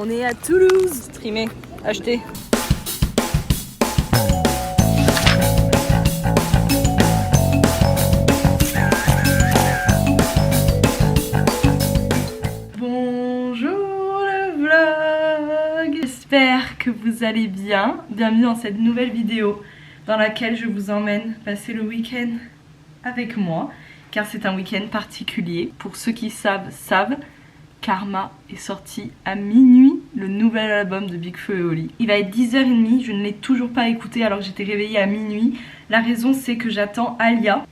On est à Toulouse. Streamer, acheter. Bonjour le vlog. J'espère que vous allez bien. Bienvenue dans cette nouvelle vidéo dans laquelle je vous emmène passer le week-end avec moi. Car c'est un week-end particulier. Pour ceux qui savent. Karma est sorti à minuit, le nouvel album de Big Flo et Oli. Il va être 10h30, je ne l'ai toujours pas écouté alors que j'étais réveillée à minuit. La raison c'est que j'attends Alia.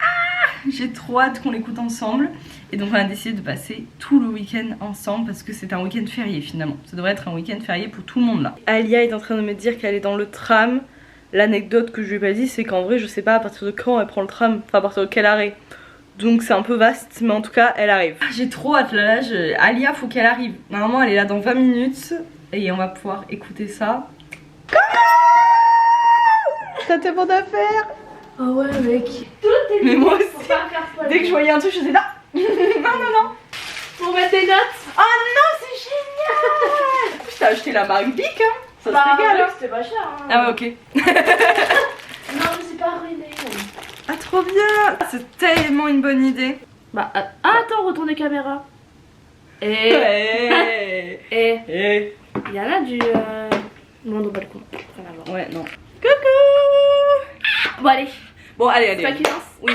J'ai trop hâte qu'on l'écoute ensemble. Et donc on a décidé de passer tout le week-end ensemble parce que c'est un week-end férié finalement. Ça devrait être un week-end férié pour tout le monde là. Alia est en train de me dire qu'elle est dans le tram. L'anecdote que je lui ai pas dit c'est qu'en vrai je sais pas à partir de quand elle prend le tram, enfin à partir de quel arrêt. Donc c'est un peu vaste, mais en tout cas elle arrive. J'ai trop hâte là, Alia faut qu'elle arrive. Normalement elle est là dans 20 minutes et on va pouvoir écouter ça. T'as tellement d'affaires. Oh ouais mec. Mais moi aussi, dès que je voyais un truc je faisais là. Non. Pour mettre des notes. Oh non c'est génial. Je t'ai acheté la marque Bic hein. Ça se régale hein. C'était pas cher hein. Ah ouais ok. Non mais c'est pas ruiné. Ah trop bien. C'est tellement une bonne idée. Bah attends, retourne les caméras. Et il y en a du monde au balcon. Rien à voir. Ouais non. Coucou. Bon allez. Bon allez. C'est pas qui lance. Oui.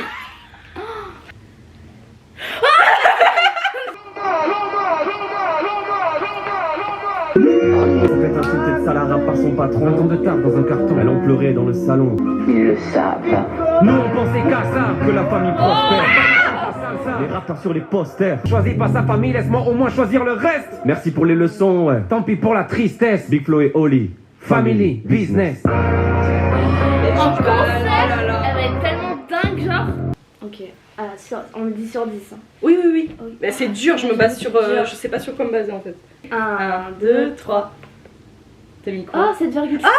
Elle est insultée de salariat par son patron. Un temps de tard dans un carton. Elle en pleurait dans le salon. Ils le savent. Nous on pensait qu'à ça, que la famille prospère. Les rappeurs sur les posters. Choisis pas sa famille, laisse-moi au moins choisir le reste. Merci pour les leçons, ouais. Tant pis pour la tristesse. Big Flo et Oli. Family, business. En concert, elle va être tellement dingue genre. Ok. Ah, on me dit sur 10. Hein. Oui. Oui. Mais c'est dur, je me base sur. Je sais pas sur quoi me baser en fait. 1, 2, 3. T'as mis quoi? Oh 7,5. Ah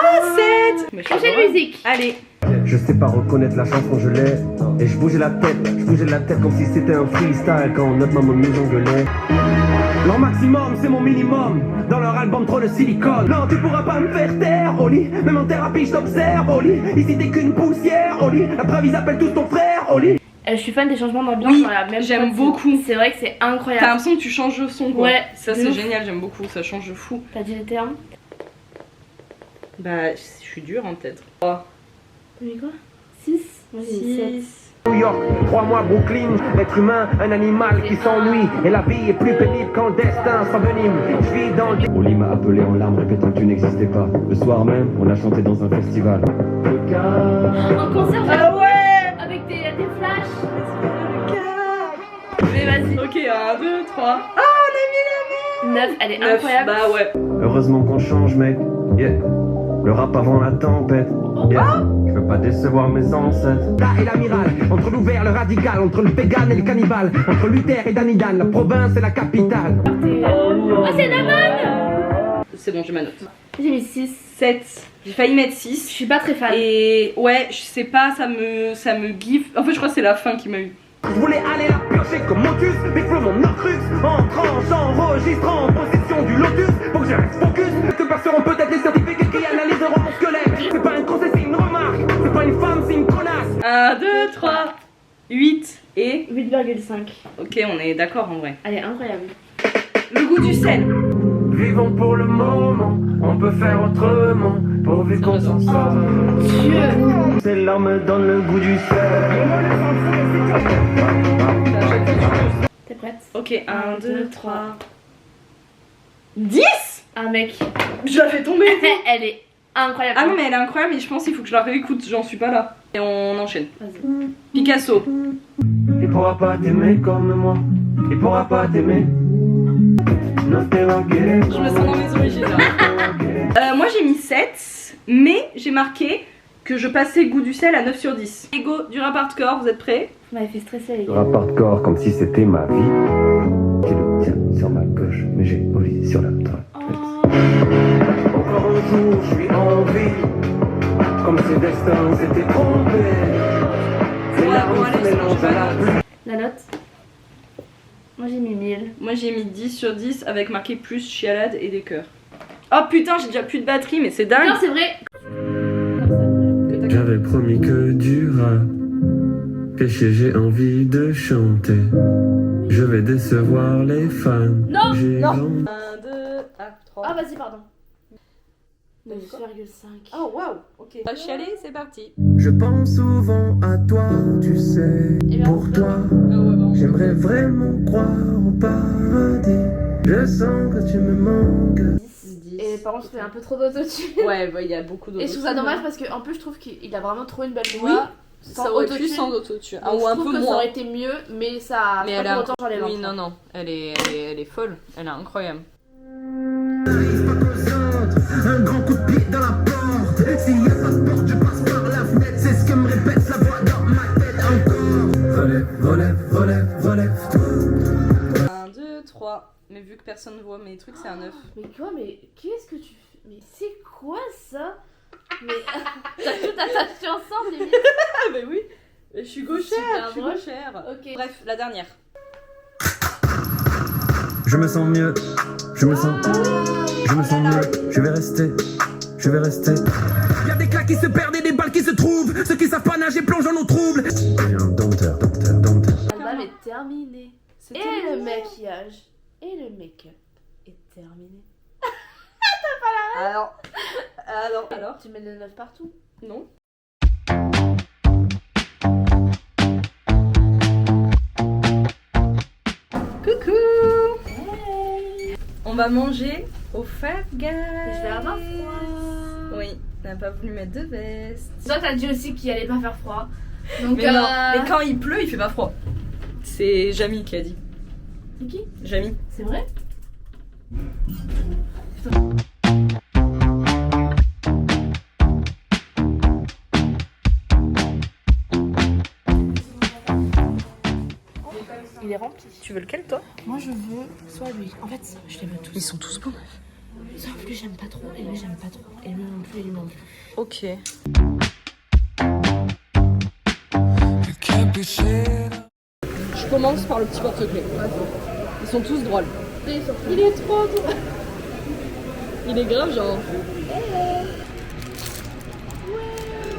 7. Prochaine musique. Allez. Je sais pas reconnaître la chance quand je l'ai. Et je bougeais la tête comme si c'était un freestyle quand notre maman nous engueulait. Leur maximum c'est mon minimum. Dans leur album trop de silicone. Non tu pourras pas me faire taire Oli. Même en thérapie je t'observe Oli. Ici t'es qu'une poussière Oli. La preuve ils appellent tous ton frère Oli. Je suis fan des changements d'ambiance Oui, dans la même j'aime prod. beaucoup. C'est vrai que c'est T'as incroyable. l'impression que tu changes de son quoi. Ouais, Ça de c'est ouf. génial, j'aime beaucoup, ça change de fou. T'as dit les termes? Bah je suis dure hein peut-être. 3. T'as mis quoi? 6. Moi j'ai mis 7. 6. New York, 3 mois Brooklyn, l'être humain, un animal qui s'ennuie. Et la vie est plus pénible quand le destin s'envenime. Je vis dans le... Oli m'a appelé en larmes répétant que tu n'existais pas. Le soir même, on a chanté dans un festival. En concert, Ah ouais. avec des flashs. Mais vas-y. Ok 1, 2, 3. Ah on a mis la 9, elle est 9. incroyable. Bah ouais. Heureusement qu'on change mec, yeah. Le rap avant la tempête, yeah. Je veux pas décevoir mes ancêtres. Là et l'amiral, entre l'ouvert, le radical, entre le vegan et le cannibale, entre Luther et Danidan, la province et la capitale. Oh c'est la bonne. C'est bon j'ai ma note. J'ai mis 6. 7. J'ai failli mettre Je 6. suis pas très fan. Et ouais je sais pas, ça me give. En fait je crois que c'est la fin qui m'a eu. Je voulais aller la piocher comme Motus, Big Flo mon Ocrux, en tranche, enregistrant en possession du lotus, faut que je reste focus, que passeront peut-être les scientifiques qui analyseront mon squelette. C'est pas une grossesse, c'est une remarque, c'est pas une femme, c'est une connasse. 1, 2, 3, 8 et... 8,5. Ok on est d'accord en vrai. Elle est incroyable. Le goût du sel. Vivons pour le moment, on peut faire autrement, pourvu qu'on s'en sort. Dieu. Ces larmes me donnent le goût du sel. T'es prête? Ok 1, 2, 3... 10. Ah mec. Je la fais tomber. Elle est incroyable. Ah non mais elle est incroyable mais je pense qu'il faut que je la réécoute, j'en suis pas là. Et on enchaîne. Vas-y. Picasso. Il pourra pas t'aimer comme moi, il pourra pas t'aimer. Je me sens dans mes origines là. Moi j'ai mis 7, mais j'ai marqué que je passais le goût du sel à 9 sur 10. Ego du rap hardcore, vous êtes prêts? Vous m'avez fait stresser les Je gars. rapporte corps comme si c'était ma vie. J'ai le tien sur ma gauche, mais j'ai Oli sur la droite. Oh. Encore un jour, je suis en vie. Comme si le destin s'était trompé. C'est la bon, route allez, mélange à la pluie. La note? Moi j'ai mis 1000. Moi j'ai mis 10 sur 10 avec marqué plus chialade et des cœurs. Oh putain, j'ai déjà plus de batterie, mais c'est dingue. Non, c'est vrai. J'avais promis que du rap. Péché, j'ai envie de chanter. Je vais décevoir les fans. Non, non. 1, 2, 3. Ah, vas-y, pardon. 9,5. Oh waouh, ok. On va chialer, c'est parti. Je pense souvent à toi, tu sais. Pour toi, j'aimerais vraiment croire au paradis. Je sens que tu me manques. 10. Et par contre, je fais un peu trop d'autotune. Ouais, bah, il y a beaucoup d'autotune. Et je trouve ça dommage parce qu'en plus, je trouve qu'il a vraiment trop une belle voix. Ça aurait pu sans autotune. Ah, ou un peu moins. Ça aurait été mieux, mais ça. Mais elle a. Autant, j'enlève. Oui, non. Elle est folle. Elle est incroyable. Un grand coup de pied dans la porte. S'il y a pas de porte, je passe par la fenêtre. C'est ce que me répète la voix dans ma tête encore. Relève. 1, 2, 3. Mais vu que personne ne voit mes trucs, c'est un 9. Mais quoi, mais qu'est-ce que tu fais? Mais c'est quoi ça? Mais t'as tout attaché ensemble, limite. Ah, mais oui. Je suis gauchère. Ok. Bref, la dernière. Je me sens mieux. Je me sens mieux. Je vais rester. Y'a des claques qui se perdent et des balles qui se trouvent. Ceux qui savent pas nager plongent en eau trouble. Docteur. L'album est terminé. Et le maquillage et le make-up est terminé. T'as pas la rêve? Alors tu mets des notes partout? Non. Coucou. Hey. On va manger au Five Guys. Je vais avoir froid. Oui, on n'a pas voulu mettre de veste. Toi t'as dit aussi qu'il allait pas faire froid. Donc mais non, mais quand il pleut, il fait pas froid. C'est Jamie qui a dit. C'est qui? Jamie. C'est vrai? Il est rempli. Tu veux lequel toi? Moi je veux soit lui. En fait, je les veux tous. Ils sont tous bons. Sauf lui j'aime pas trop, et lui j'aime pas trop, et lui non plus, et lui non plus. Ok. Je commence par le petit porte-clés. Ils sont tous drôles. Il est trop drôle. Il est grave genre.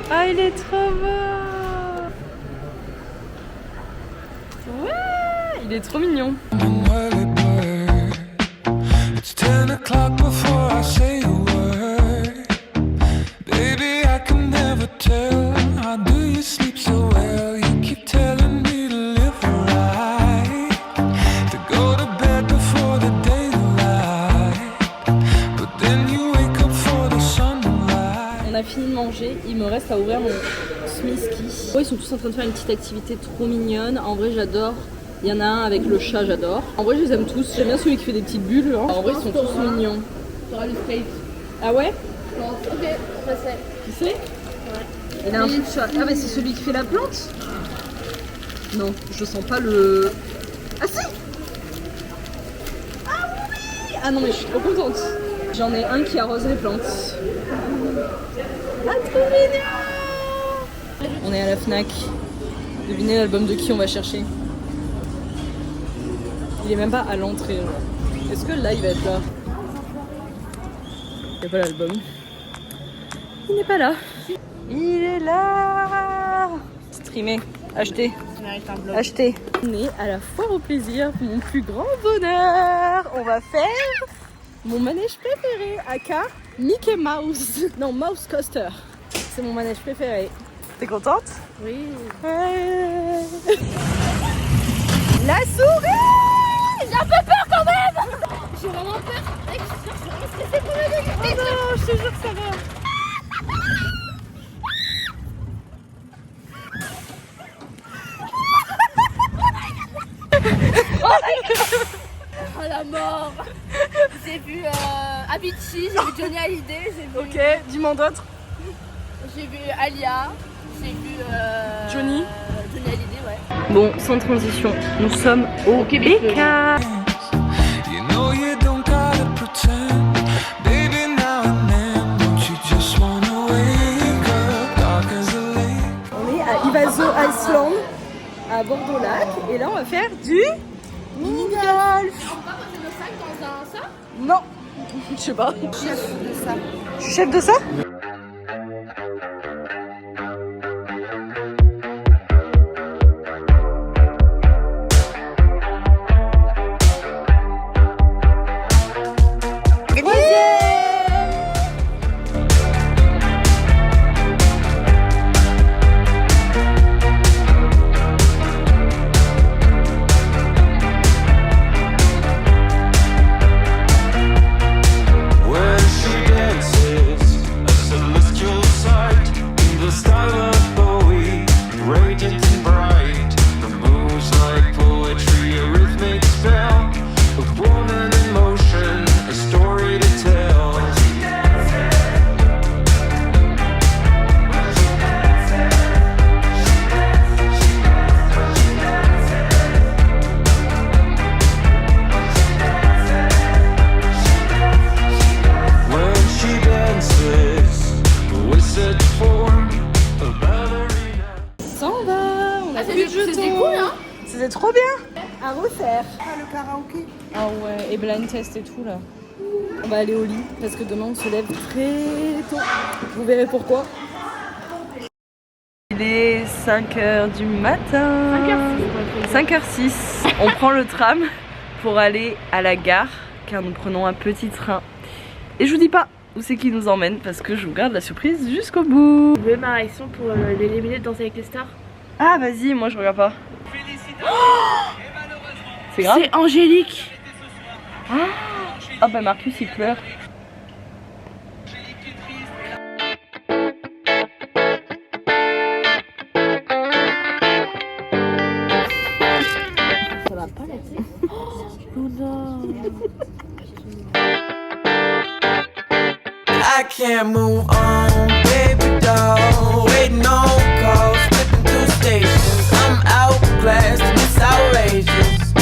Ah, il est trop beau. Ouais, il est trop mignon. It's 10 o'clock before I say a word. Baby, I can never tell. How do you sleep so well? You keep telling me to live right, to go to bed before the daylight, but then you wake up for the sunlight. On a fini de manger, il me reste à ouvrir mon Smithski. Ils sont tous en train de faire une petite activité trop mignonne. En vrai, j'adore. Il y en a un avec le chat, j'adore. En vrai, je les aime tous. J'aime bien celui qui fait des petites bulles. Hein. En vrai, ils sont tous mignons. T'auras le skate. Ah ouais? Non, ok, je sais. Tu sais? Ouais. Il a un bout de chat. Ah, mais c'est celui qui fait la plante? Non, je sens pas le. Ah si! Ah oui! Ah non, mais je suis trop contente. J'en ai un qui arrose les plantes. Ah, trop mignon! On est à la Fnac. Devinez l'album de qui on va chercher. Il est même pas à l'entrée. Est-ce que là il va être là? Il n'y a pas l'album. Il n'est pas là. Il est là. Streamer, acheter. Acheter. On est à la foire au plaisir, mon plus grand bonheur. On va faire mon manège préféré, aka Mickey Mouse. Non, Mouse Coaster. C'est mon manège préféré. T'es contente? Oui. Ouais. La souris! J'ai un peu peur quand même. J'ai vraiment peur. Mec, je suis vraiment stressée pour le début. Oh non, je te jure que ça va. Oh la mort. J'ai vu Avicii, j'ai vu Johnny Hallyday, j'ai vu... Ok, dis-moi d'autres. J'ai vu Alia, j'ai vu... Johnny Hallyday, ouais. Bon, sans transition, nous sommes au Québec. You know you don't gotta pretend, baby, now and then. Don't you just wanna wake up dark as a lake? On est à Ivaso Iceland, à Bordeaux-Lac, et là on va faire du mini-golf. On va poser nos sacs dans un ça? Non, Je sais pas. Chef de ça. Je suis chef de ça? C'était cool, hein? C'était trop bien. À refaire. Ah, le karaoké. Ah ouais, et blind test et tout là. On va aller au lit parce que demain on se lève très tôt. Vous verrez pourquoi. Il est 5h du matin. 5h06. On prend le tram pour aller à la gare car nous prenons un petit train. Et je vous dis pas où c'est qui nous emmène parce que je vous garde la surprise jusqu'au bout. Vous voulez ma réaction pour l'éliminer de Danser avec les stars? Ah vas-y, moi je regarde pas. Oh, c'est grave. C'est Angélique. Ah bah Marcus il pleure. Ça va pas la tête. Oh non. I can't move on, baby doll. Waiting on calls, flipping through stations. I'm outclassed and it's outrageous.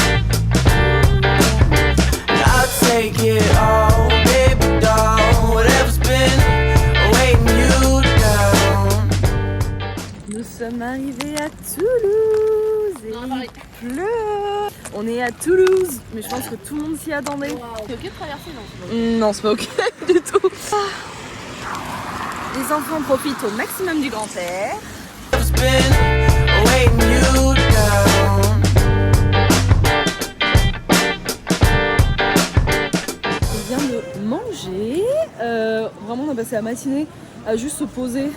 I'll take it all, baby doll. Whatever's been weighing you down. Nous sommes arrivés à Toulouse et il pleut. On est à Toulouse, mais je pense que tout le monde s'y attendait. C'est ok de traverser, non? Non, c'est pas ok du tout. Les enfants profitent au maximum du grand air. Whatever's been weighing you down. On vient de manger. Vraiment, on a passé la matinée à juste se poser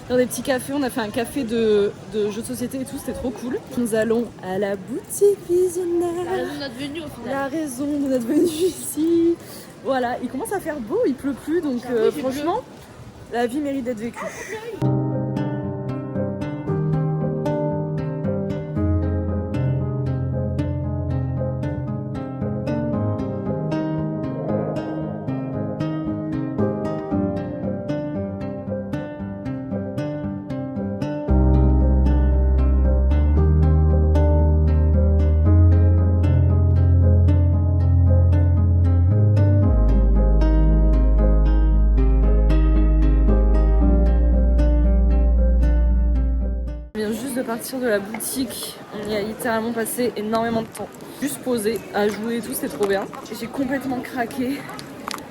dans des petits cafés. On a fait un café de jeux de société et tout, c'était trop cool. Nous allons à la boutique Visionnaire. La raison de notre venue au final. La raison de notre venue ici. Voilà, il commence à faire beau, il pleut plus, donc franchement, la vie mérite d'être vécue. De partir de la boutique, on y a littéralement passé énormément de temps juste posé à jouer et tout, c'était trop bien. J'ai complètement craqué,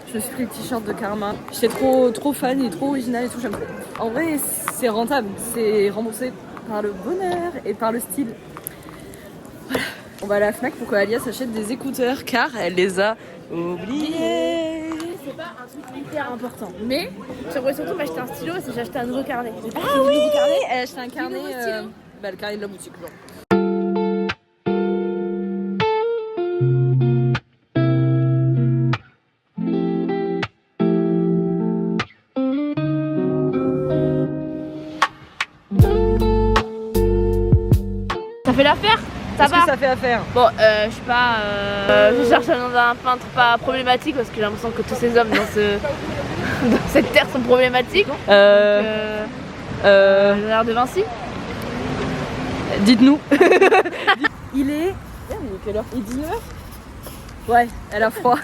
je me suis pris le t-shirt de Karma, j'étais trop fan, il est trop original et tout, j'aime trop. En vrai c'est rentable, c'est remboursé par le bonheur et par le style. Voilà. On va à la Fnac pour qu'Alia s'achète des écouteurs car elle les a oubliés. C'est pas un truc hyper important, mais j'aimerais surtout m'acheter un stylo et j'ai acheté un nouveau carnet. Ah oui, elle a acheté un carnet, le carnet de la boutique genre. Ça fait l'affaire? Ça va? Ça fait affaire. Bon, je sais pas, je cherche un nom d'un peintre pas problématique parce que j'ai l'impression que tous ces hommes dans cette terre sont problématiques. Léonard de Vinci? Dites-nous. Il est quelle heure? Il est 19h? Ouais, elle a froid.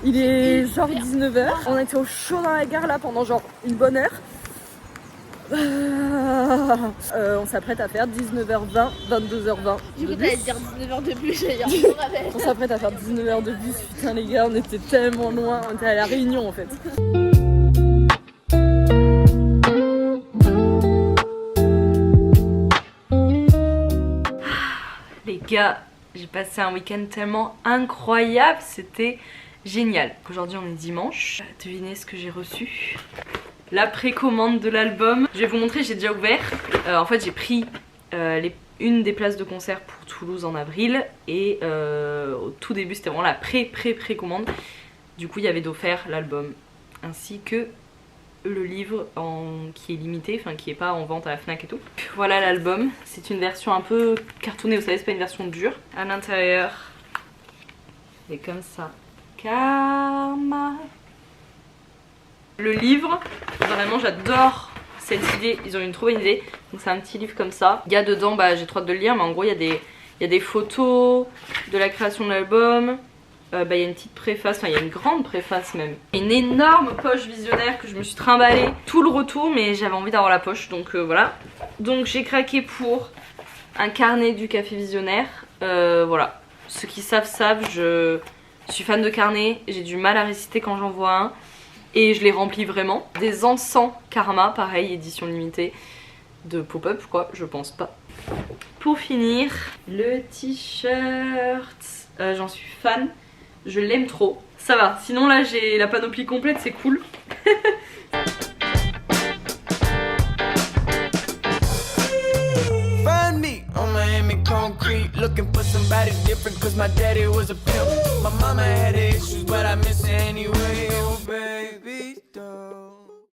Il est genre 19h. On était au chaud dans la gare là pendant genre une bonne heure. On s'apprête à faire 19h20, 22h20. Du coup, t'allais dire 19h de plus, j'allais dire On s'apprête à faire 19h de bus, putain les gars, on était tellement loin, on était à la Réunion en fait. Les gars, j'ai passé un week-end tellement incroyable, c'était génial. Aujourd'hui on est dimanche, devinez ce que j'ai reçu. La précommande de l'album. Je vais vous montrer, j'ai déjà ouvert. En fait j'ai pris une des places de concert pour Toulouse en avril. Et au tout début c'était vraiment la précommande. Du coup il y avait d'offert l'album ainsi que le livre qui est limité, enfin qui est pas en vente à la Fnac et tout. Voilà l'album, c'est une version un peu cartonnée, vous savez c'est pas une version dure. À l'intérieur, il est comme ça. Karma. Le livre, vraiment j'adore cette idée, ils ont une trop bonne idée. Donc c'est un petit livre comme ça. Il y a dedans, j'ai trop hâte de le lire, mais en gros il y a des photos de la création de l'album. Il y a une petite préface, enfin il y a une grande préface même. Une énorme poche visionnaire que je me suis trimballée tout le retour, mais j'avais envie d'avoir la poche, donc voilà. Donc j'ai craqué pour un carnet du café visionnaire. Voilà, ceux qui savent, je suis fan de carnet, j'ai du mal à réciter quand j'en vois un. Et je les remplis vraiment. Des encens Karma, pareil, édition limitée de pop-up quoi, je pense pas. Pour finir, le t-shirt, j'en suis fan. Je l'aime trop. Ça va. Sinon là j'ai la panoplie complète, c'est cool. Find me on Miami concrete, looking for somebody different, cause my daddy was a pimp. My mama had issues, but I miss her anyway.